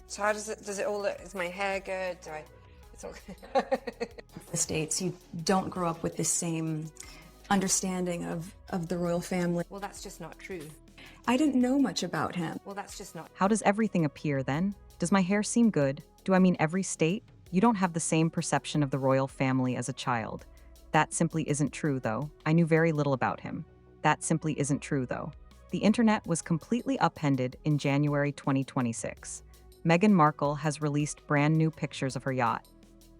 So how does it all look? Is my hair good? It's all The States, you don't grow up with the same understanding of the royal family. Well, that's just not true. I didn't know much about him. Well, that's just not. How does everything appear then? Does my hair seem good? Do I mean every state? You don't have the same perception of the royal family as a child. That simply isn't true, though. I knew very little about him. That simply isn't true, though. The internet was completely upended in January 2026. Meghan Markle has released brand new pictures of her yacht.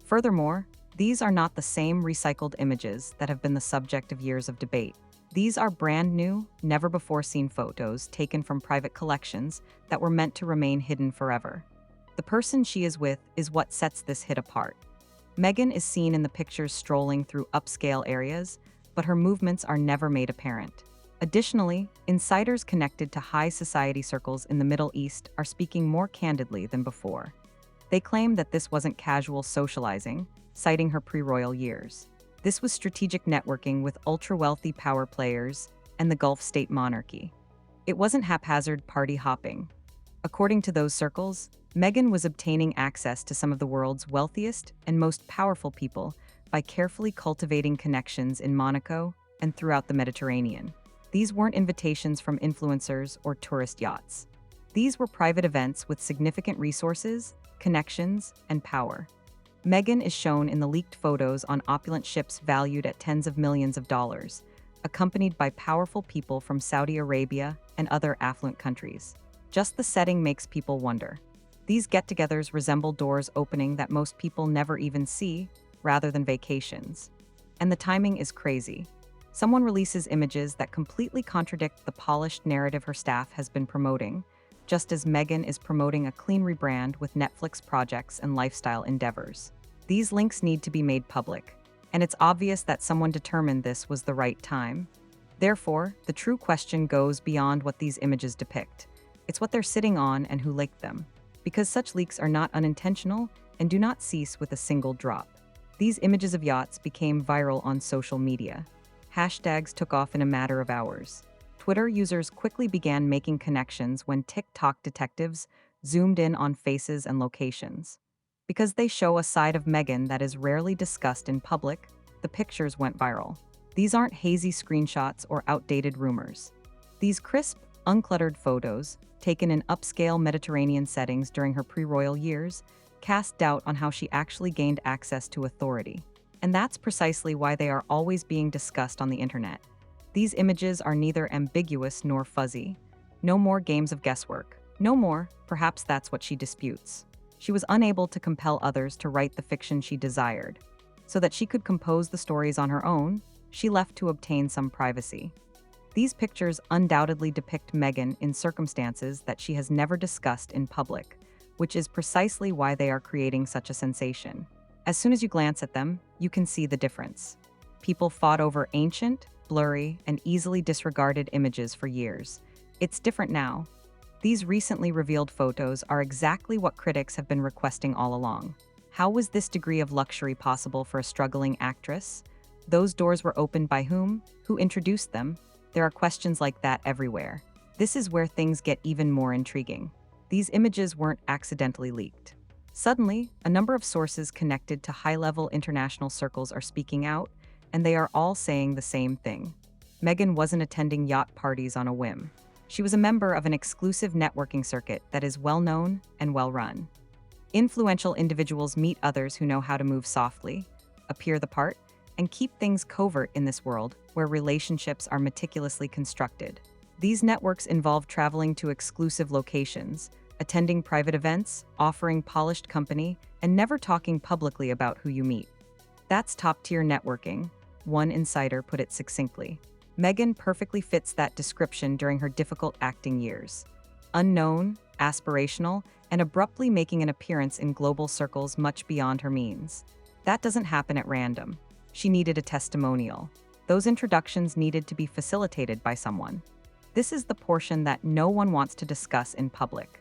Furthermore, these are not the same recycled images that have been the subject of years of debate. These are brand new, never-before-seen photos taken from private collections that were meant to remain hidden forever. The person she is with is what sets this hit apart. Meghan is seen in the pictures strolling through upscale areas, but her movements are never made apparent. Additionally, insiders connected to high society circles in the Middle East are speaking more candidly than before. They claim that this wasn't casual socializing, citing her pre-royal years. This was strategic networking with ultra-wealthy power players and the Gulf state monarchy. It wasn't haphazard party hopping. According to those circles, Meghan was obtaining access to some of the world's wealthiest and most powerful people by carefully cultivating connections in Monaco and throughout the Mediterranean. These weren't invitations from influencers or tourist yachts. These were private events with significant resources, connections, and power. Meghan is shown in the leaked photos on opulent ships valued at tens of millions of dollars, accompanied by powerful people from Saudi Arabia and other affluent countries. Just the setting makes people wonder. These get-togethers resemble doors opening that most people never even see, rather than vacations. And the timing is crazy. Someone releases images that completely contradict the polished narrative her staff has been promoting, just as Meghan is promoting a clean rebrand with Netflix projects and lifestyle endeavors. These links need to be made public, and it's obvious that someone determined this was the right time. Therefore, the true question goes beyond what these images depict. It's what they're sitting on and who leaked them, because such leaks are not unintentional and do not cease with a single drop. These images of yachts became viral on social media. Hashtags took off in a matter of hours. Twitter users quickly began making connections when TikTok detectives zoomed in on faces and locations. Because they show a side of Meghan that is rarely discussed in public, the pictures went viral. These aren't hazy screenshots or outdated rumors. These crisp, uncluttered photos, taken in upscale Mediterranean settings during her pre-royal years, cast doubt on how she actually gained access to authority. And that's precisely why they are always being discussed on the internet. These images are neither ambiguous nor fuzzy. No more games of guesswork. No more, perhaps that's what she disputes. She was unable to compel others to write the fiction she desired. So that she could compose the stories on her own, she left to obtain some privacy. These pictures undoubtedly depict Meghan in circumstances that she has never discussed in public, which is precisely why they are creating such a sensation. As soon as you glance at them, you can see the difference. People fought over ancient, blurry, and easily disregarded images for years. It's different now. These recently revealed photos are exactly what critics have been requesting all along. How was this degree of luxury possible for a struggling actress? Those doors were opened by whom? Who introduced them? There are questions like that everywhere. This is where things get even more intriguing. These images weren't accidentally leaked. Suddenly, a number of sources connected to high-level international circles are speaking out, and they are all saying the same thing. Meghan wasn't attending yacht parties on a whim. She was a member of an exclusive networking circuit that is well-known and well-run. Influential individuals meet others who know how to move softly, appear the part, and keep things covert in this world where relationships are meticulously constructed. These networks involve traveling to exclusive locations, attending private events, offering polished company, and never talking publicly about who you meet. That's top-tier networking, one insider put it succinctly. Meghan perfectly fits that description during her difficult acting years. Unknown, aspirational, and abruptly making an appearance in global circles much beyond her means. That doesn't happen at random. She needed a testimonial. Those introductions needed to be facilitated by someone. This is the portion that no one wants to discuss in public.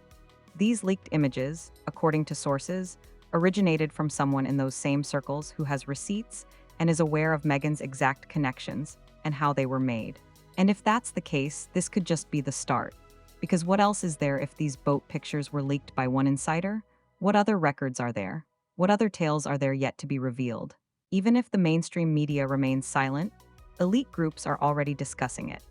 These leaked images, according to sources, originated from someone in those same circles who has receipts and is aware of Meghan's exact connections and how they were made. And if that's the case, this could just be the start. Because what else is there if these boat pictures were leaked by one insider? What other records are there? What other tales are there yet to be revealed? Even if the mainstream media remains silent, elite groups are already discussing it.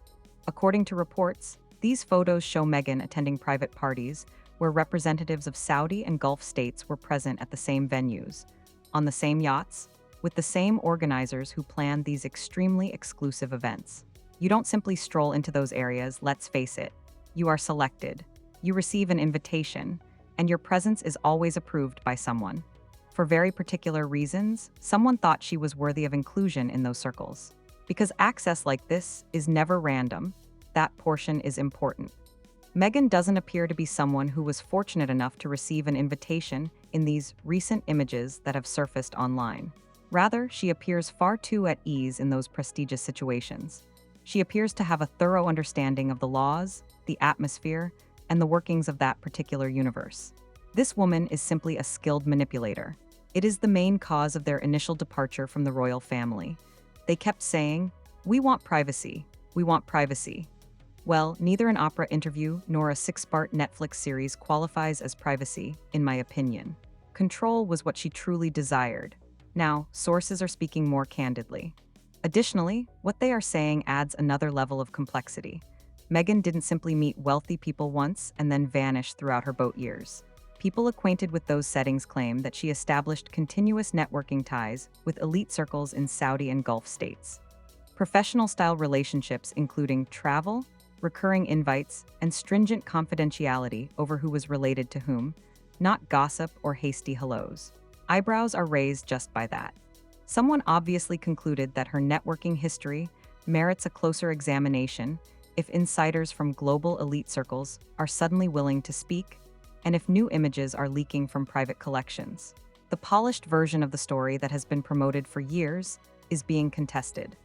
According to reports, these photos show Meghan attending private parties where representatives of Saudi and Gulf states were present at the same venues, on the same yachts, with the same organizers who planned these extremely exclusive events. You don't simply stroll into those areas, let's face it. You are selected. You receive an invitation, and your presence is always approved by someone. For very particular reasons, someone thought she was worthy of inclusion in those circles. Because access like this is never random, that portion is important. Meghan doesn't appear to be someone who was fortunate enough to receive an invitation in these recent images that have surfaced online. Rather, she appears far too at ease in those prestigious situations. She appears to have a thorough understanding of the laws, the atmosphere, and the workings of that particular universe. This woman is simply a skilled manipulator. It is the main cause of their initial departure from the royal family. They kept saying, "We want privacy. We want privacy." Well, neither an opera interview nor a 6-part Netflix series qualifies as privacy, in my opinion. Control was what she truly desired. Now, sources are speaking more candidly. Additionally, what they are saying adds another level of complexity. Meghan didn't simply meet wealthy people once and then vanish throughout her boat years. People acquainted with those settings claim that she established continuous networking ties with elite circles in Saudi and Gulf states. Professional-style relationships including travel, recurring invites, and stringent confidentiality over who was related to whom, not gossip or hasty hellos. Eyebrows are raised just by that. Someone obviously concluded that her networking history merits a closer examination if insiders from global elite circles are suddenly willing to speak, and if new images are leaking from private collections. The polished version of the story that has been promoted for years is being contested.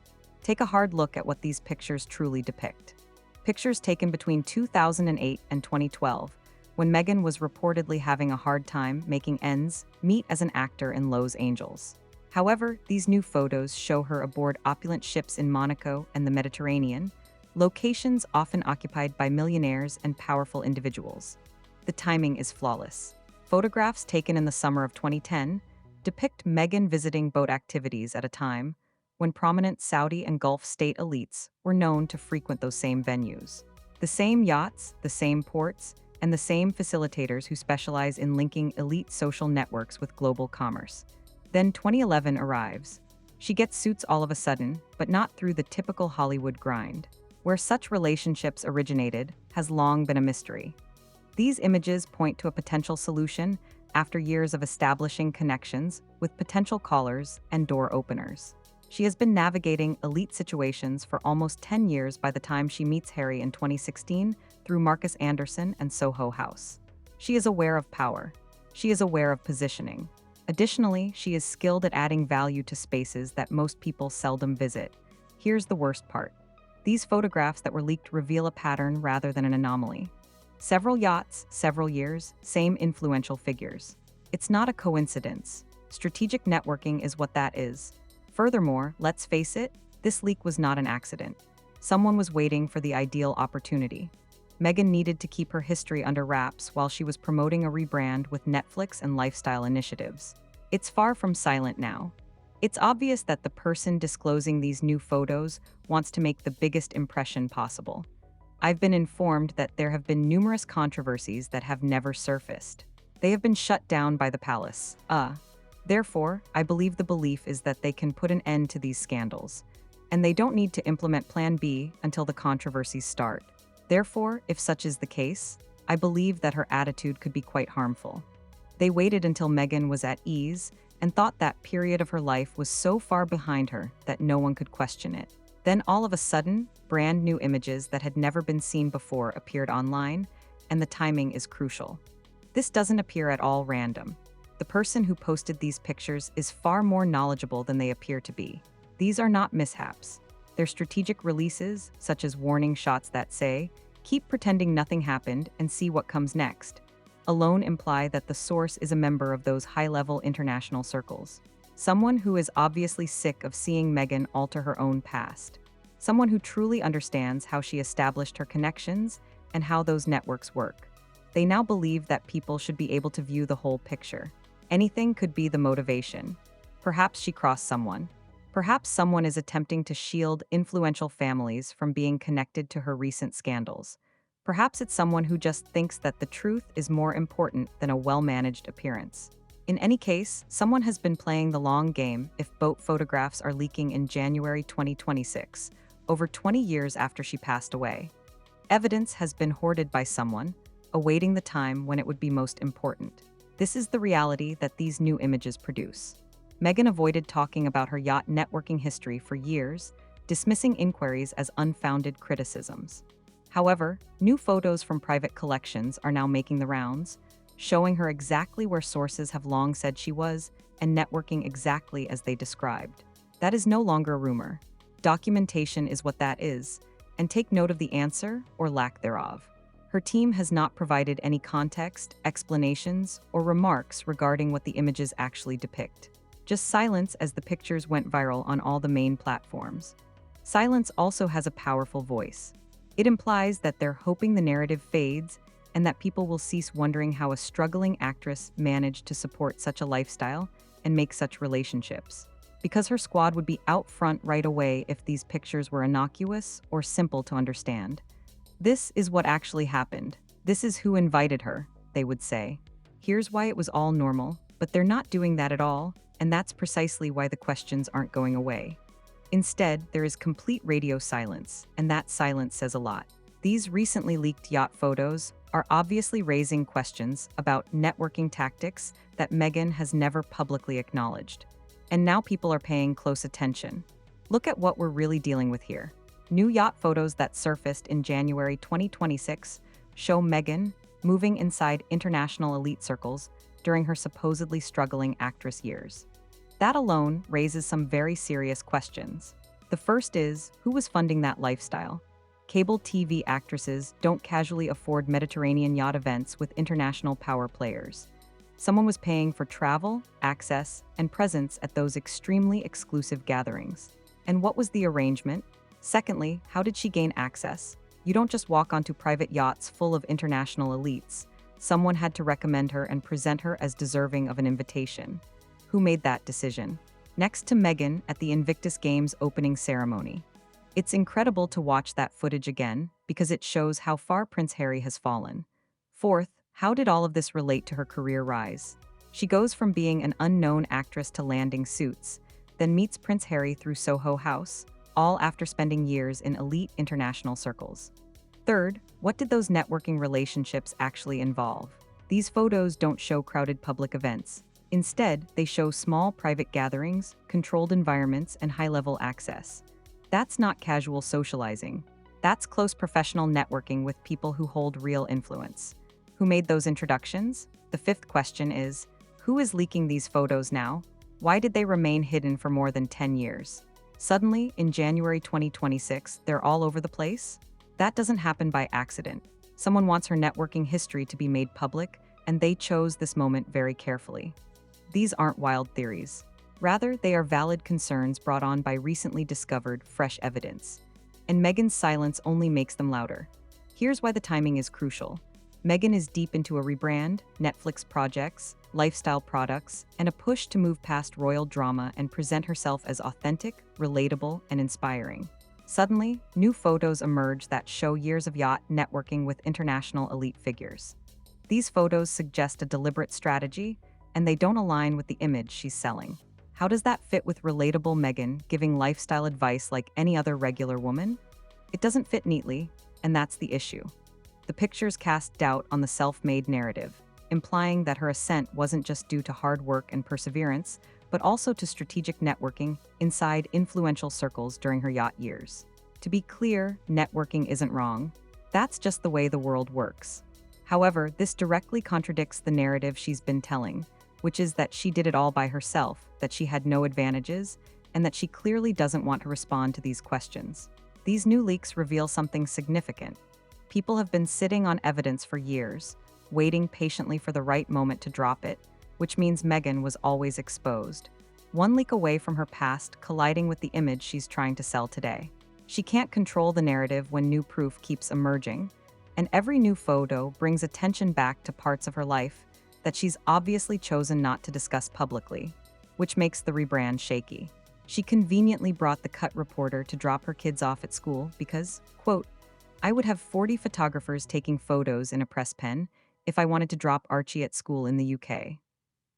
Take a hard look at what these pictures truly depict. Pictures taken between 2008 and 2012, when Meghan was reportedly having a hard time making ends meet as an actor in Los Angeles. However, these new photos show her aboard opulent ships in Monaco and the Mediterranean, locations often occupied by millionaires and powerful individuals. The timing is flawless. Photographs taken in the summer of 2010 depict Meghan visiting boat activities at a time when prominent Saudi and Gulf state elites were known to frequent those same venues. The same yachts, the same ports, and the same facilitators who specialize in linking elite social networks with global commerce. Then 2011 arrives. She gets suits all of a sudden, but not through the typical Hollywood grind. Where such relationships originated has long been a mystery. These images point to a potential solution after years of establishing connections with potential callers and door openers. She has been navigating elite situations for almost 10 years by the time she meets Harry in 2016 through Marcus Anderson and Soho House. She is aware of power. She is aware of positioning. Additionally, she is skilled at adding value to spaces that most people seldom visit. Here's the worst part. These photographs that were leaked reveal a pattern rather than an anomaly. Several yachts, several years, same influential figures. It's not a coincidence. Strategic networking is what that is. Furthermore, let's face it, this leak was not an accident. Someone was waiting for the ideal opportunity. Meghan needed to keep her history under wraps while she was promoting a rebrand with Netflix and lifestyle initiatives. It's far from silent now. It's obvious that the person disclosing these new photos wants to make the biggest impression possible. I've been informed that there have been numerous controversies that have never surfaced. They have been shut down by the palace. Therefore, I believe the belief is that they can put an end to these scandals, and they don't need to implement Plan B until the controversies start. Therefore, if such is the case, I believe that her attitude could be quite harmful. They waited until Meghan was at ease and thought that period of her life was so far behind her that no one could question it. Then all of a sudden, brand new images that had never been seen before appeared online, and the timing is crucial. This doesn't appear at all random. The person who posted these pictures is far more knowledgeable than they appear to be. These are not mishaps. They're strategic releases, such as warning shots that say, "Keep pretending nothing happened and see what comes next," alone imply that the source is a member of those high-level international circles. Someone who is obviously sick of seeing Meghan alter her own past. Someone who truly understands how she established her connections and how those networks work. They now believe that people should be able to view the whole picture. Anything could be the motivation. Perhaps she crossed someone. Perhaps someone is attempting to shield influential families from being connected to her recent scandals. Perhaps it's someone who just thinks that the truth is more important than a well-managed appearance. In any case, someone has been playing the long game if boat photographs are leaking in January 2026, over 20 years after she passed away. Evidence has been hoarded by someone, awaiting the time when it would be most important. This is the reality that these new images produce. Meghan avoided talking about her yacht networking history for years, dismissing inquiries as unfounded criticisms. However, new photos from private collections are now making the rounds, showing her exactly where sources have long said she was and networking exactly as they described. That is no longer a rumor. Documentation is what that is, and take note of the answer or lack thereof. Her team has not provided any context, explanations, or remarks regarding what the images actually depict. Just silence as the pictures went viral on all the main platforms. Silence also has a powerful voice. It implies that they're hoping the narrative fades and that people will cease wondering how a struggling actress managed to support such a lifestyle and make such relationships. Because her squad would be out front right away if these pictures were innocuous or simple to understand. This is what actually happened. This is who invited her, they would say. Here's why it was all normal, but they're not doing that at all, and that's precisely why the questions aren't going away. Instead, there is complete radio silence, and that silence says a lot. These recently leaked yacht photos are obviously raising questions about networking tactics that Meghan has never publicly acknowledged. And now people are paying close attention. Look at what we're really dealing with here. New yacht photos that surfaced in January 2026 show Meghan moving inside international elite circles during her supposedly struggling actress years. That alone raises some very serious questions. The first is, who was funding that lifestyle? Cable TV actresses don't casually afford Mediterranean yacht events with international power players. Someone was paying for travel, access, and presence at those extremely exclusive gatherings. And what was the arrangement? Secondly, how did she gain access? You don't just walk onto private yachts full of international elites. Someone had to recommend her and present her as deserving of an invitation. Who made that decision? Next to Meghan at the Invictus Games opening ceremony. It's incredible to watch that footage again because it shows how far Prince Harry has fallen. Fourth, how did all of this relate to her career rise? She goes from being an unknown actress to landing suits, then meets Prince Harry through Soho House, all after spending years in elite international circles. Third, what did those networking relationships actually involve? These photos don't show crowded public events. Instead, they show small private gatherings, controlled environments, and high-level access. That's not casual socializing. That's close professional networking with people who hold real influence. Who made those introductions? The fifth question is, who is leaking these photos now? Why did they remain hidden for more than 10 years? Suddenly, in January 2026, they're all over the place? That doesn't happen by accident. Someone wants her networking history to be made public, and they chose this moment very carefully. These aren't wild theories. Rather, they are valid concerns brought on by recently discovered, fresh evidence. And Meghan's silence only makes them louder. Here's why the timing is crucial. Meghan is deep into a rebrand, Netflix projects, lifestyle products, and a push to move past royal drama and present herself as authentic, relatable, and inspiring. Suddenly, new photos emerge that show years of yacht networking with international elite figures. These photos suggest a deliberate strategy, and they don't align with the image she's selling. How does that fit with relatable Meghan giving lifestyle advice like any other regular woman? It doesn't fit neatly, and that's the issue. The pictures cast doubt on the self-made narrative, implying that her ascent wasn't just due to hard work and perseverance, but also to strategic networking inside influential circles during her yacht years. To be clear, networking isn't wrong. That's just the way the world works. However, this directly contradicts the narrative she's been telling, which is that she did it all by herself, that she had no advantages, and that she clearly doesn't want to respond to these questions. These new leaks reveal something significant. People have been sitting on evidence for years, waiting patiently for the right moment to drop it, which means Meghan was always exposed. One leak away from her past colliding with the image she's trying to sell today. She can't control the narrative when new proof keeps emerging, And every new photo brings attention back to parts of her life that she's obviously chosen not to discuss publicly, which makes the rebrand shaky. She conveniently brought the cut reporter to drop her kids off at school because, quote, I would have 40 photographers taking photos in a press pen if I wanted to drop Archie at school in the UK.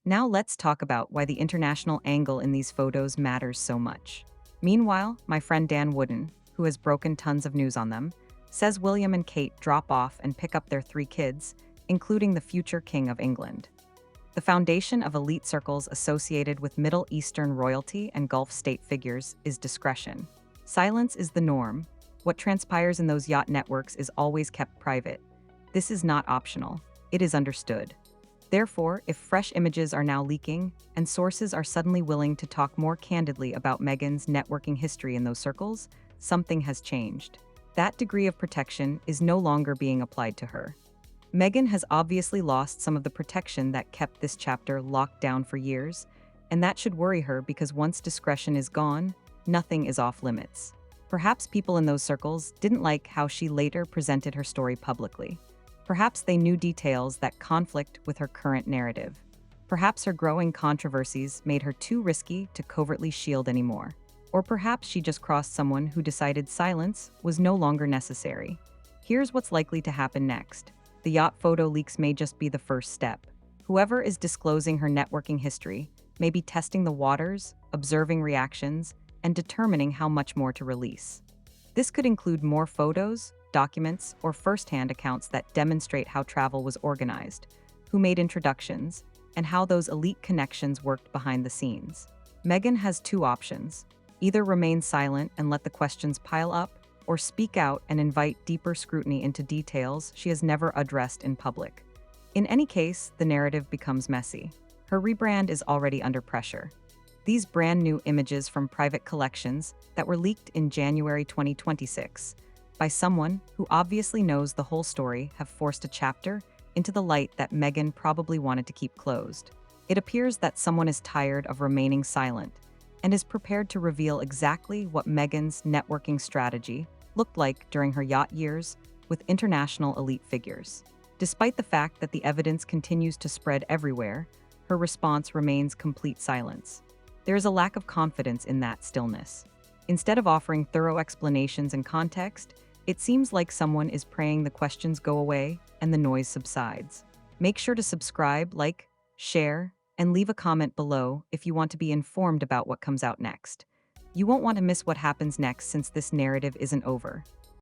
Now let's talk about why the international angle in these photos matters so much. Meanwhile, my friend Dan Wooden, who has broken tons of news on them, says William and Kate drop off and pick up their 3 kids, including the future King of England. The foundation of elite circles associated with Middle Eastern royalty and Gulf state figures is discretion. Silence is the norm. What transpires in those yacht networks is always kept private. This is not optional. It is understood. Therefore, if fresh images are now leaking, and sources are suddenly willing to talk more candidly about Meghan's networking history in those circles, something has changed. That degree of protection is no longer being applied to her. Meghan has obviously lost some of the protection that kept this chapter locked down for years, and that should worry her because once discretion is gone, nothing is off limits. Perhaps people in those circles didn't like how she later presented her story publicly. Perhaps they knew details that conflict with her current narrative. Perhaps her growing controversies made her too risky to covertly shield anymore. Or perhaps she just crossed someone who decided silence was no longer necessary. Here's what's likely to happen next. The yacht photo leaks may just be the first step. Whoever is disclosing her networking history may be testing the waters, observing reactions, and determining how much more to release. This could include more photos, documents, or first-hand accounts that demonstrate how travel was organized, who made introductions, and how those elite connections worked behind the scenes. Meghan has 2 options: either remain silent and let the questions pile up, or speak out and invite deeper scrutiny into details she has never addressed in public. In any case, the narrative becomes messy. Her rebrand is already under pressure. These brand new images from private collections that were leaked in January 2026 by someone who obviously knows the whole story have forced a chapter into the light that Meghan probably wanted to keep closed. It appears that someone is tired of remaining silent and is prepared to reveal exactly what Meghan's networking strategy looked like during her yacht years with international elite figures. Despite the fact that the evidence continues to spread everywhere, her response remains complete silence. There is a lack of confidence in that stillness. Instead of offering thorough explanations and context, it seems like someone is praying the questions go away and the noise subsides. Make sure to subscribe, like, share, and leave a comment below if you want to be informed about what comes out next. You won't want to miss what happens next since this narrative isn't over.